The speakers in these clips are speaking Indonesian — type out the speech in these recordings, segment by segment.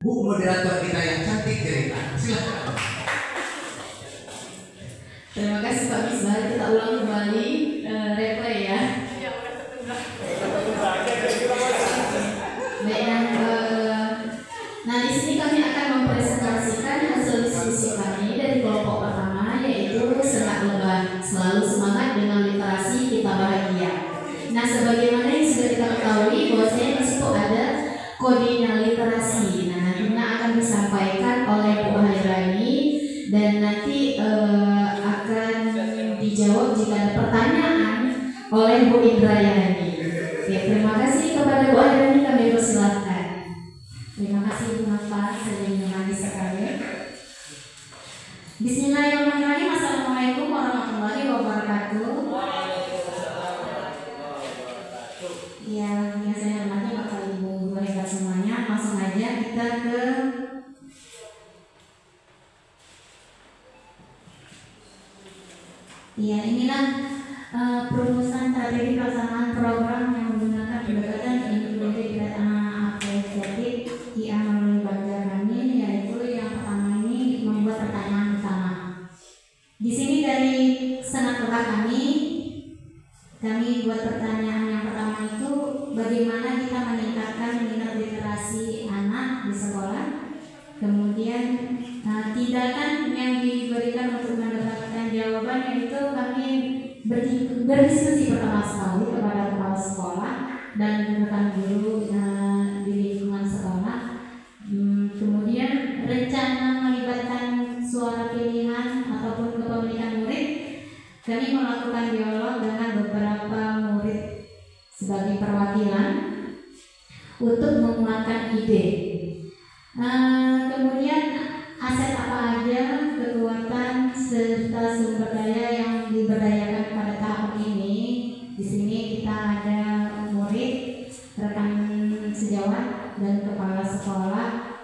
Bu moderator kita yang cantik cerita, silakan. Terima kasih Pak Misbah. Kita ulang kembali replay ya. Baik, nah di sini kami akan mempresentasikan hasil diskusi kami dari kelompok pertama, yaitu Serat Leban, selalu semangat dengan literasi kita bahagia. Nah, sebagaimana yang sudah kita ketahui bahwasanya di situ ada kodenya literasi. Nah, nantinya akan disampaikan oleh Bu Hairani dan nanti akan dijawab jika ada pertanyaan oleh Bu Indrayani. Oke, terima kasih kepada Bu Hairani, kami persilahkan. Terima kasih Bu Nafas, sering manis sekali. Bismillahirrahmanirrahim. Assalamualaikum warahmatullahi wabarakatuh. Ya, yang saya hormati Bapak Ibu guru hebat semuanya. Langsung aja kita ke ya, inilah perumusan strategi pelaksanaan program yang menggunakan pendekatan integrated apresiatif IA melalui Banjar kami, yaitu yang pertama ini membuat pertanyaan utama. Di sini dari senat lebar kami buat pertanyaan yang pertama itu bagaimana kita meningkatkan minat literasi anak di sekolah. Kemudian tindakan yang diberikan untuk mendapatkan jawaban, yaitu kami berdiskusi pertama sekali kepada kepala sekolah dan rekan guru di lingkungan sekolah. Kemudian rencana melibatkan suara pilihan ataupun kepemilikan murid, kami melakukan dialog dengan beberapa murid sebagai perwakilan untuk menguatkan ide. Kemudian aset apa aja, kekuatan serta sumber daya yang diberdayakan pada tahun ini. Di sini kita ada murid, rekan sejawat dan kepala sekolah.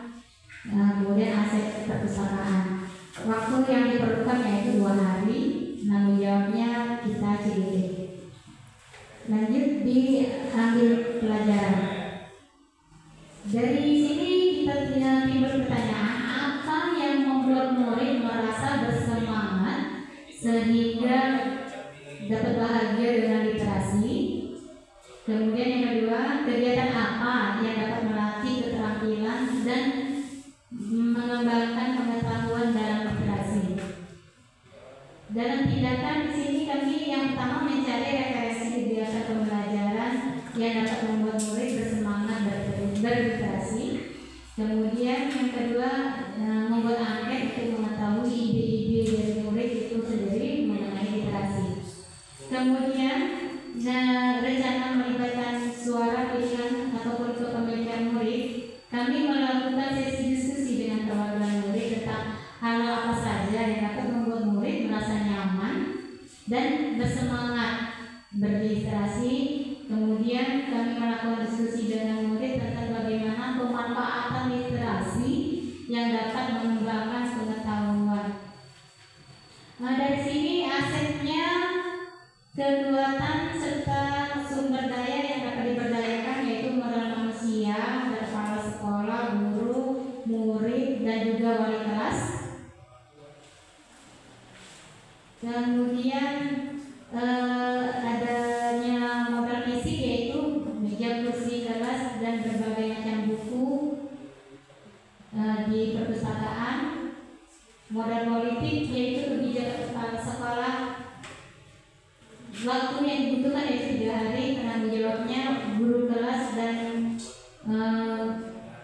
Kemudian aset perpustakaan. Waktu yang diperlukan yaitu 2 hari. Tanggung jawabnya kita CDD. Lanjut diambil pelajaran. Dari sini kita timbul pertanyaan, apa yang membuat murid merasa bersemangat sehingga dapat bahagia dengan literasi. Kemudian yang kedua, kegiatan apa yang dapat melatih keterampilan dan mengembangkan pengetahuan dalam literasi. Dalam tindakan di sini kami yang pertama mencari referensi kegiatan pembelajaran yang dapat membuat murid bersemangat berliterasi. Kemudian yang kedua, membuat angket untuk mengetahui ide-ide dari murid itu sendiri mengenai literasi. Kemudian rencana melibatkan suara pilihan ataupun kepemilikan murid, kami melakukan sesi diskusi dengan perwakilan murid tentang hal apa saja yang dapat membuat murid merasa nyaman dan bersemangat berliterasi. Kemudian kami melakukan diskusi dengan murid tentang bagaimana pemanfaatan literasi yang dapat mengembangkan pengetahuan. Nah, dari sini asetnya kekuatan serta sumber daya yang dapat diberdayakan, yaitu modal manusia, kepala sekolah, guru, murid, dan juga wali kelas. Kemudian adanya modal fisik, yaitu meja, kursi, kelas, dan berbagai macam buku di perpustakaan. Modal politik, yaitu kebijakan kepala sekolah. Waktu yang dibutuhkan yaitu 3 hari, penanggung jawabnya guru kelas dan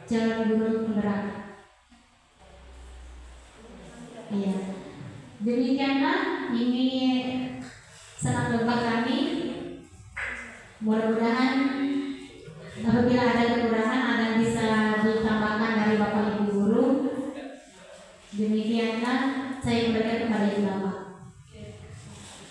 calon guru penggerak. Iya. Demikianlah ini senat lebar kami. Mudah-mudahan apabila ada kekurangan ada bisa ditambahkan dari Bapak Ibu guru. Demikianlah saya memberikan kepada Ibu Bapak.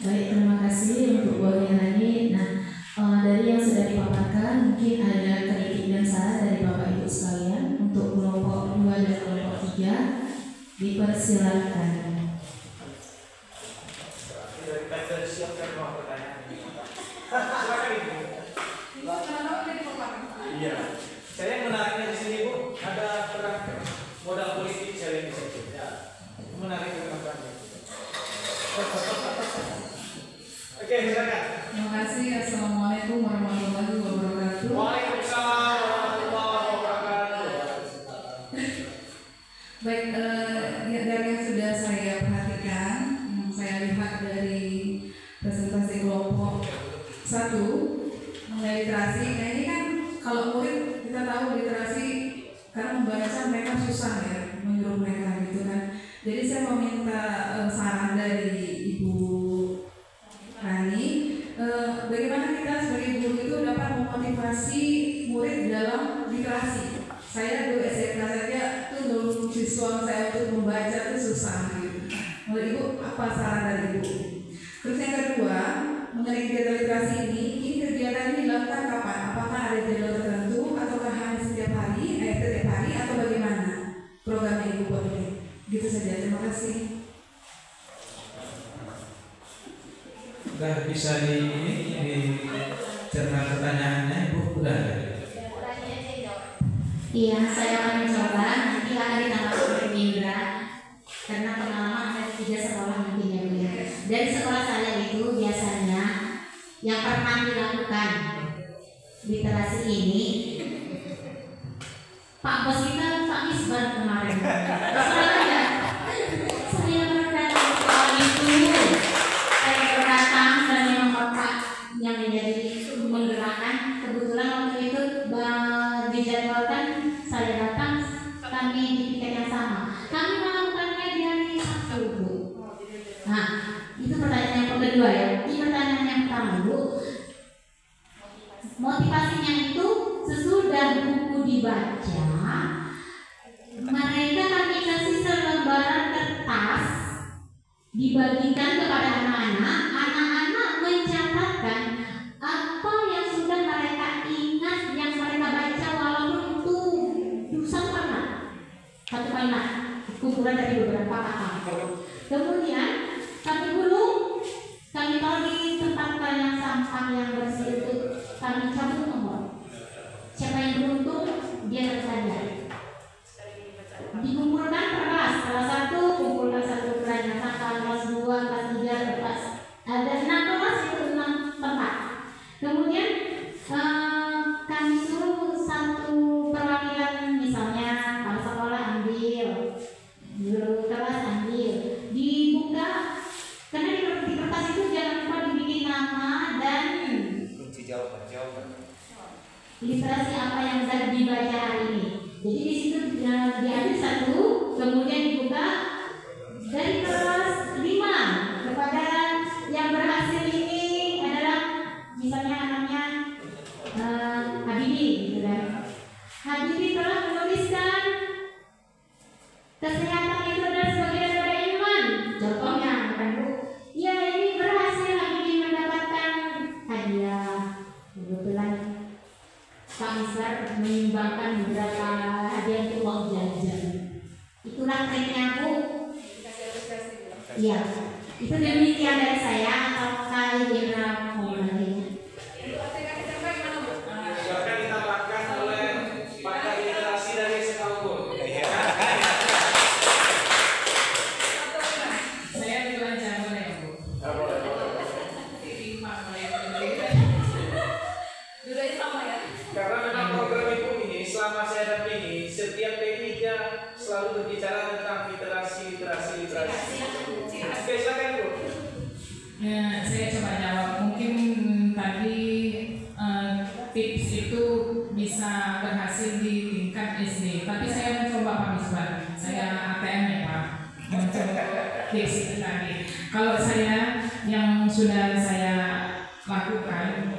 Baik, terima kasih untuk Bu Hairani. Nah, dari yang sudah dipaparkan mungkin ada kritik dan saran dari Bapak Ibu sekalian untuk kelompok 2 dan kelompok 3. Dipersilakan. Iya. Saya yang menariknya di sini Bu, ada perang Baik, dari yang sudah saya perhatikan, yang saya lihat dari presentasi kelompok 1 mengenai literasi. Nah ini kan kalau murid kita tahu literasi karena membaca mereka susah ya, menyuruh mereka gitu kan. Jadi saya meminta saran dari Ibu Rani, bagaimana kita sebagai guru itu dapat memotivasi murid dalam literasi. Saya dulu SMK saja tuh dulu siswa saya untuk membaca itu susah gitu. Menurut Ibu apa saran dari Ibu? Terus yang kedua mengenai kegiatan literasi ini kegiatan ini dilakukan kapan? Apakah ada jadwal tertentu ataukah hanya setiap hari atau bagaimana programnya Ibu buat ini? Gitu saja, terima kasih. Udah bisa dicerna pertanyaannya Ibu udah. Iya, saya akan mencoba. Nanti akan ditambahkan oleh Indra karena pengalaman ada 3 sekolah mungkin ya Bu ya. Dari sekolah saya itu biasanya yang pernah dilakukan literasi ini Pak Bos kita Pak Misbar kemarin. Saya baru datang sekolah itu. Saya baru datang dan memang Bapak yang menjadi menggerakkan. Kebetulan waktu itu dijadwalkan saya datang, kami di tiket yang sama. Kami melakukannya di hari Sabtu, Bu. Nah, itu pertanyaan yang kedua ya. Ini pertanyaan yang pertama, Bu. Motivasinya itu sesudah buku dibaca, mereka kami kasih selembaran kertas dibagikan kepada anak-anak. Anak-anak mencatatkan apa yang sudah mereka ingat yang mereka baca walaupun itu satu kalimat kumpulan dari beberapa kata. Kemudian kami gulung, kami taruh di tempat yang sampah yang bersih itu, kami cabut nomor. Siapa yang beruntung dia tersaja. Dikumpulkan per kelas 1 kumpulkan 1 kelas, kelas 2, kelas 3, kelas ada 6 kelas itu 6 tempat. Kemudian kami suruh satu perwakilan, misalnya kalau sekolah ambil, guru kelas ambil, dibuka karena di kertas itu jangan lupa dibikin nama dan kunci jawaban. literasi apa yang sudah dibaca hari ini. Jadi di situ diambil 1, kemudian dibuka dari kelas 5 kepada yang berhasil ini adalah misalnya anaknya Habibie gitu kan. Habibie telah menuliskan kesehatan itu adalah sebagian dari iman. Contohnya kan Bu, ya ini berhasil Habibie mendapatkan hadiah. Kebetulan Pak Misbar menyumbangkan beberapa hadiah untuk uang jajan. Itulah triknya Bu. Iya, itu demikian dari saya. Apakah Indra mau menanya? Silakan ditambahkan oleh pakar literasi dari Sekalpun. Saya dilancar boleh ya Bu? Duranya sama ya? Karena memang program Ibu ini selama saya dampingi setiap P3 selalu berbicara tentang literasi. Oke, silakan Bu. Ya, saya coba jawab. Mungkin tadi tips itu bisa berhasil di tingkat SD. Tapi saya mencoba Pak Misbar. Saya ATM ya Pak. Mencoba tips itu tadi. Kalau saya yang sudah saya lakukan,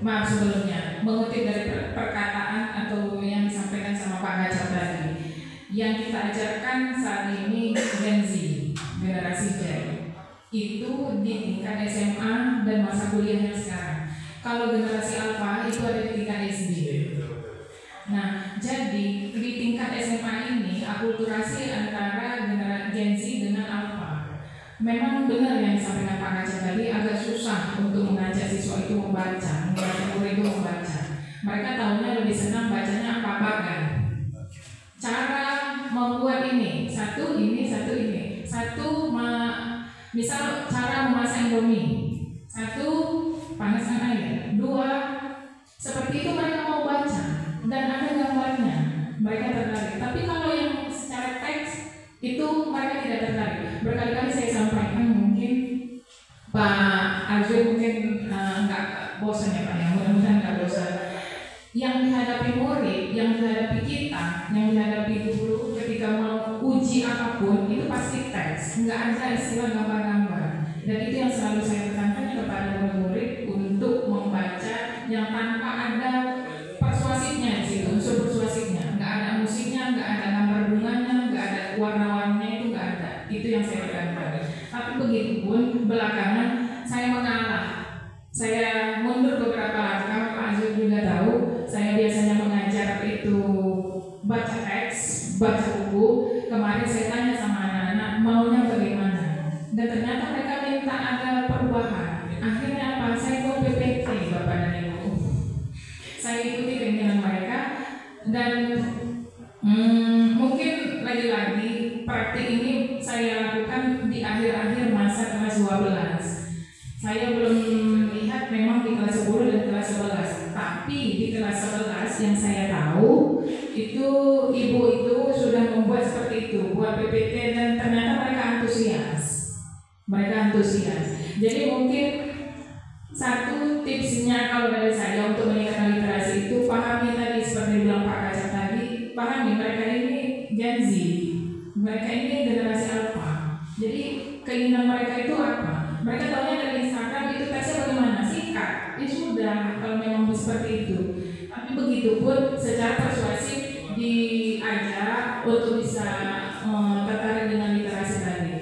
maaf sebelumnya, mengutip dari perkataan atau yang disampaikan sama Pak Gacap tadi. Yang kita ajarkan saat ini Gen Z, generasi Z, itu di tingkat SMA dan masa kuliahnya sekarang. Kalau generasi Alpha itu ada di tingkat SD. Nah, jadi di tingkat SMA ini akulturasi antara generasi Gen Z dengan Alpha. Memang benar yang disampaikan Pak Gacap tadi, agak susah untuk mengajak siswa itu membaca murid itu membaca. Mereka tahunya lebih senang bacanya papagan. Cara membuat ini, satu, misal cara memasak Indomie, 1, panaskan air, 2, seperti itu mereka mau baca dan ada gambarnya, mereka tertarik. Tapi kalau itu mereka tidak tertarik. Berkali-kali saya sampaikan, mungkin Pak Azul mungkin nggak bosan ya Pak, ya mudah-mudahan nggak bosan. Yang dihadapi murid, yang dihadapi kita, yang dihadapi guru ketika mau uji apapun itu pasti teks, nggak ada istilah gambar-gambar. Dan itu yang selalu saya tekankan kepada murid-murid untuk membaca yang tanpa ada persuasifnya di situ, unsur persuasifnya, nggak ada musiknya, nggak ada gambar bunganya, nggak ada warna-warninya, itu nggak ada. Itu yang saya tekankan. Tapi begitu pun belakangan saya mengalah, saya mundur beberapa langkah. Pak Azul juga tahu, saya biasanya mengajar itu baca teks, baca buku. Kemarin saya tanya sama anak-anak maunya bagaimana, dan ternyata mereka minta ada perubahan. Akhirnya apa? Saya buat PPT Bapak dan Ibu. Saya ikuti keinginan mereka dan mungkin lagi-lagi praktik ini saya lakukan di akhir-akhir masa kelas 12. Saya belum lihat memang di kelas 10 dan kelas 11, tapi di kelas 11 yang saya tahu itu ibu itu sudah membuat seperti itu, buat PPT, dan ternyata mereka antusias. Jadi mungkin satu tipsnya kalau dari saya untuk meningkatkan literasi itu pahami tadi seperti bilang Pak Kacang tadi, pahami mereka ini Gen Z, mereka ini generasi alpha. Jadi keinginan mereka itu apa? Mereka tahunya dari Instagram itu teksnya bagaimana? Singkat, ya sudah kalau memang seperti itu. Tapi begitu pun secara persuasif diajak untuk bisa tertarik dengan literasi tadi.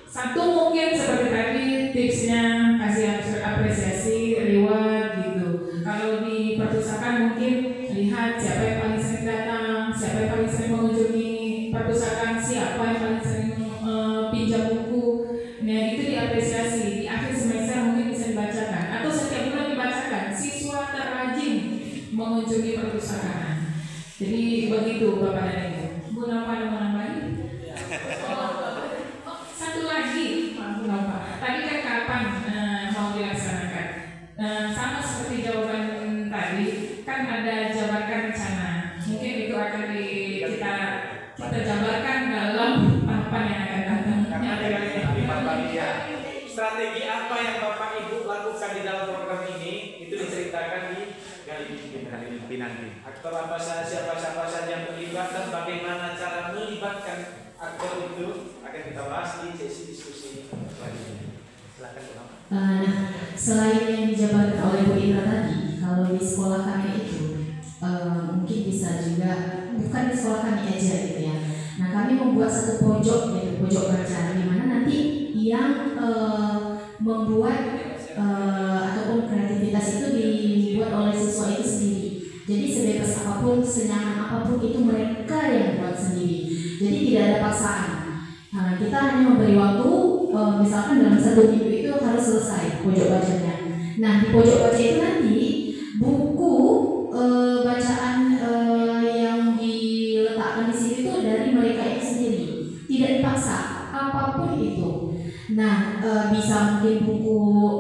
Satu mungkin seperti tadi tipsnya kasih apresiasi, reward gitu. Kalau di perpustakaan mungkin lihat siapa yang paling sering datang, siapa yang paling sering mengunjungi perpustakaan, siapa yang paling sering pinjam buku. Nah itu diapresiasi. Di akhir semester mungkin bisa dibacakan atau setiap bulan dibacakan. Siswa terrajin mengunjungi perpustakaan. Jadi begitu Bapak dan Ibu. Bu Nova ada mau nambahin? Satu lagi, Bu Nova. Tadi kan kapan mau dilaksanakan? Sama seperti jawaban tadi, kan ada jabarkan rencana. Mungkin itu akan kita jabarkan dalam tahapan yang akan datang. Strategi apa yang Bapak Ibu lakukan di dalam program ini itu diceritakan di Gali nanti. Aktor apa saja, siapa saja yang terlibat dan bagaimana cara melibatkan aktor itu akan kita bahas di sesi diskusi selanjutnya. Silakan Bu Nova. Selain yang dijabarkan oleh Bu Indra tadi, kalau di sekolah kami itu mungkin bisa juga bukan di sekolah kami aja gitu ya. Nah kami membuat satu pojok yaitu pojok baca di mana nanti yang membuat ataupun kreativitas itu dibuat oleh siswa itu sendiri. Jadi sebebas apapun, senyaman apapun itu mereka yang buat sendiri. Jadi tidak ada paksaan. Kita hanya memberi waktu, misalkan dalam 1 minggu itu harus selesai pojok bacanya. Nah di pojok baca itu nanti buku bacaan yang diletakkan di sini itu dari mereka itu sendiri, tidak dipaksa apapun itu. Nah bisa mungkin buku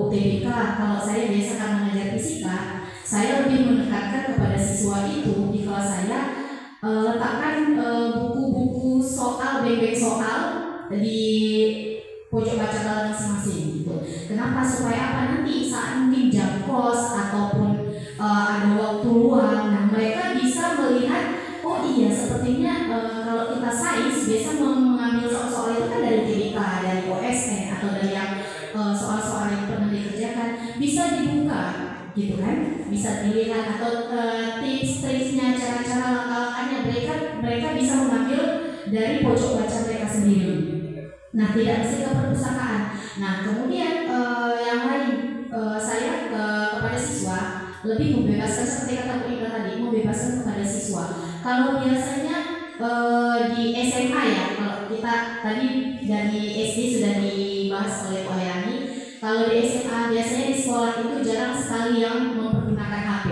UTBK. Kalau saya biasa kan mengajar fisika, saya lebih menekankan kepada siswa itu di kelas saya letakkan buku-buku soal, bank soal di pojok baca kalian masing-masing gitu. Kenapa? Supaya apa? Nanti saat mungkin jam kos ataupun ada waktu luang, nah mereka bisa melihat, oh iya sepertinya kalau kita sains biasa mengambil soal-soal itu kan dari TBK, dari OSN atau dari yang soal-soal yang pernah dikerjakan, bisa dibuka gitu kan, bisa dilihat atau tips-triknya, cara-cara langkah-langkahnya mereka bisa mengambil dari pojok baca mereka sendiri. Nah tidak mesti ke perpustakaan. Nah kemudian yang lain saya kepada siswa lebih membebaskan seperti kata Bu Ika tadi, membebaskan kepada siswa. Kalau biasanya di SMA ya, kalau kita tadi dari SD sudah dibahas oleh Bu Hayani. Kalau di SMA biasanya di sekolah itu jarang sekali yang mempergunakan HP.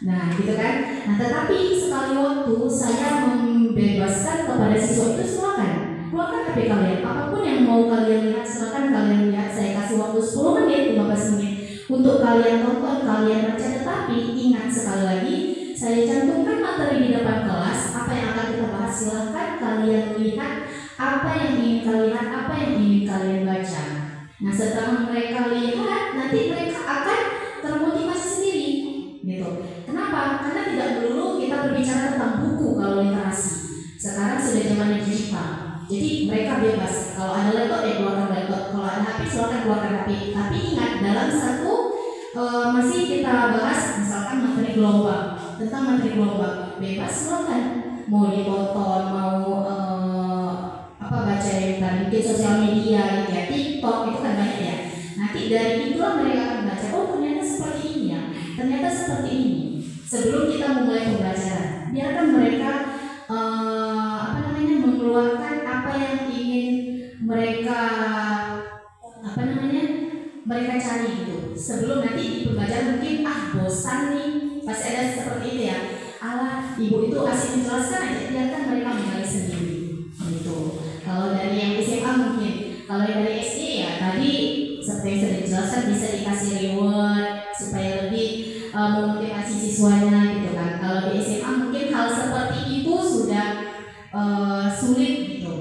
Nah gitu kan. Nah tetapi sekali waktu saya membebaskan kepada siswa itu silakan keluarkan HP kalian, apapun yang mau kalian lihat silakan kalian lihat. Saya kasih waktu 10 menit, 15 menit untuk kalian tonton, kalian baca. Tetapi ingat sekali lagi, saya cantumkan materi di depan kelas, apa yang akan kita bahas silahkan kalian lihat Nah setelah mereka lihat, nanti mereka akan termotivasi sendiri, gitu. Kenapa? Karena tidak melulu kita berbicara tentang buku kalau literasi. Sekarang sudah zaman digital, jadi mereka bebas. Kalau ada laptop ya keluarkan laptop, kalau ada HP silakan keluarkan HP. Tapi ingat, dalam satu masih kita bahas misalkan materi gelombang, tentang materi gelombang, bebas silakan. Mau ditonton, mau baca yang tadi mungkin sosial media, ya TikTok itu kan banyak ya. Nanti dari itulah mereka akan baca, oh ternyata seperti ini ya, ternyata seperti ini. Sebelum kita memulai pembelajaran, biarkan mereka mengeluarkan apa yang ingin mereka mereka cari gitu. Sebelum nanti di pembelajaran mungkin bosan nih, pasti ada seperti itu ya. Alah, ibu itu asik menjelaskan aja, biarkan mereka menggali sendiri gitu. Kalau dari yang SMA mungkin, kalau yang dari SD ya tadi seperti yang sudah dijelaskan bisa dikasih reward supaya lebih memotivasi siswanya gitu kan. Kalau di SMA mungkin hal seperti itu sudah sulit gitu.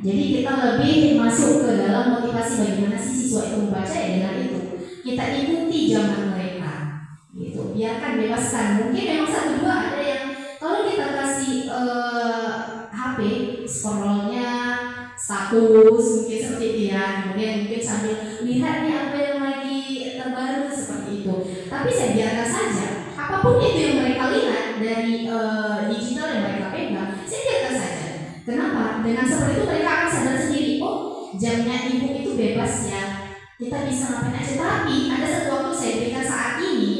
Jadi kita lebih masuk ke dalam motivasi bagaimana si siswa itu membaca ya dengan itu. Kita ikuti zaman mereka gitu. Biarkan, bebaskan. Mungkin memang satu dua ada yang kalau kita kasih HP scrollnya status mungkin seperti itu ya, kemudian mungkin sambil lihat nih apa yang lagi terbaru seperti itu. Tapi saya biarkan saja, apapun itu yang mereka lihat dari digital yang mereka pegang, saya biarkan saja. Kenapa? Dengan seperti itu mereka akan sadar sendiri, oh jamnya ibu itu bebas ya, kita bisa ngapain aja. Tapi ada satu waktu saya berikan saat ini,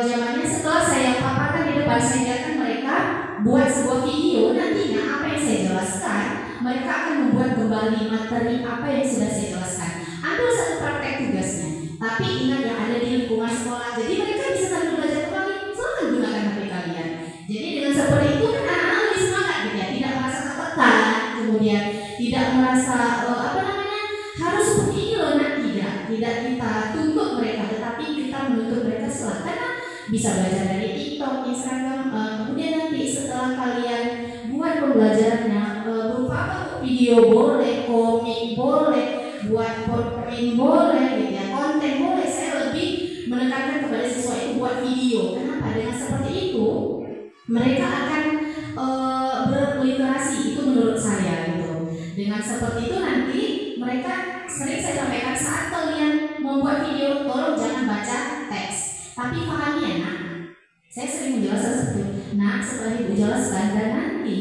zamannya setelah saya paparkan di depan, saya biarkan mereka buat sebuah video. Nantinya apa yang saya jelaskan, mereka akan membuat kembali materi apa yang sudah saya jelaskan. Ambil satu praktek tugasnya, tapi ingat yang ada di lingkungan sekolah. Jadi mereka bisa sambil belajar kembali, silakan gunakan HP kalian. Jadi dengan seperti itu kan anak-anak lebih semangat gitu ya, tidak merasa tertekan, kemudian tidak merasa harus seperti ini loh. Nah, tidak kita tuntut mereka, tetapi kita menuntut mereka silakan bisa belajar dari TikTok, Instagram. Kemudian nanti setelah kalian buat pembelajarannya berupa video boleh, komik boleh, buat PowerPoint boleh, gitu ya, konten boleh. Saya lebih menekankan kepada siswa itu buat video. Kenapa? Dengan seperti itu mereka akan berliterasi, itu menurut saya gitu. Dengan seperti itu nanti mereka, sering saya sampaikan saat kalian membuat video, tolong jangan baca teks, tapi pahami ya nak. Saya sering menjelaskan seperti itu. Nah, setelah ibu jelaskan dan nanti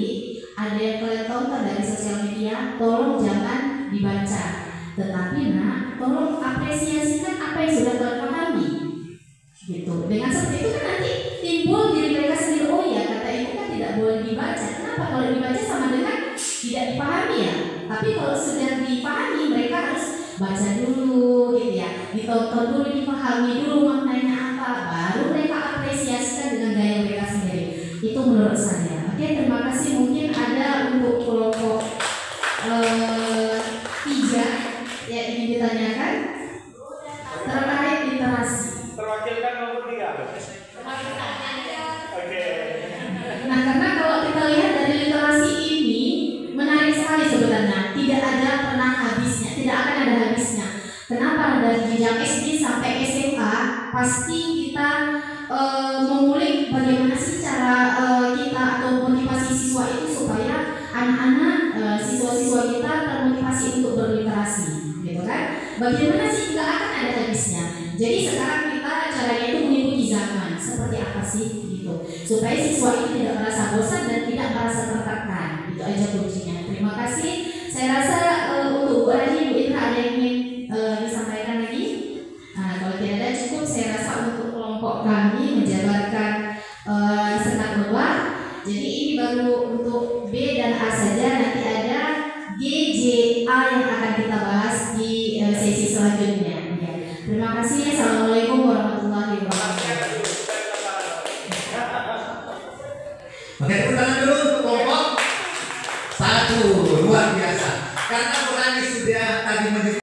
ada yang kalian tonton dari sosial media, tolong jangan dibaca, tetapi nak, tolong apresiasikan apa yang sudah kalian pahami gitu. Dengan seperti itu kan nanti timbul diri mereka sendiri, oh ya kata ibu kan tidak boleh dibaca. Kenapa? Kalau dibaca sama dengan tidak dipahami ya. Tapi kalau sudah dipahami, mereka harus baca dulu gitu ya, ditonton dulu, dipahami dulu maknanya apa, baru mereka apresiasikan dengan gaya mereka sendiri. Itu menurut saya. Oke, terima kasih. Mungkin ada untuk kelompok 3 yang ingin ditanyakan terkait literasi. Terwakilkan nomor 3. Oke. Nah, karena kalau kita lihat dari literasi ini menarik sekali sebenarnya, tidak ada pernah habisnya, tidak akan ada habisnya. Kenapa? Dari jenjang SD sampai SMA pasti kita mengulik bagaimana sih cara kita atau motivasi siswa itu supaya anak-anak siswa-siswa kita termotivasi untuk berliterasi, gitu kan? Bagaimana sih, nggak akan ada habisnya. Jadi sekarang kita caranya itu mengikuti zaman, seperti apa sih gitu, supaya siswa itu tidak merasa bosan dan tidak merasa tertekan. Itu aja kuncinya. Terima kasih. Saya rasa untuk Bu Haji, Bu Indra ada yang ingin disampaikan lagi? Nah, kalau tidak ada cukup. Saya rasa untuk kelompok kami menjabarkan senang lebar. Jadi ini baru untuk B dan A saja. Nanti ada G, J, A yang akan kita bahas di sesi selanjutnya. Ya. Terima kasih. Assalamualaikum warahmatullahi wabarakatuh. Oke, tepuk tangan dulu untuk kelompok 1. Luar biasa. Karena Bu Ani sudah tadi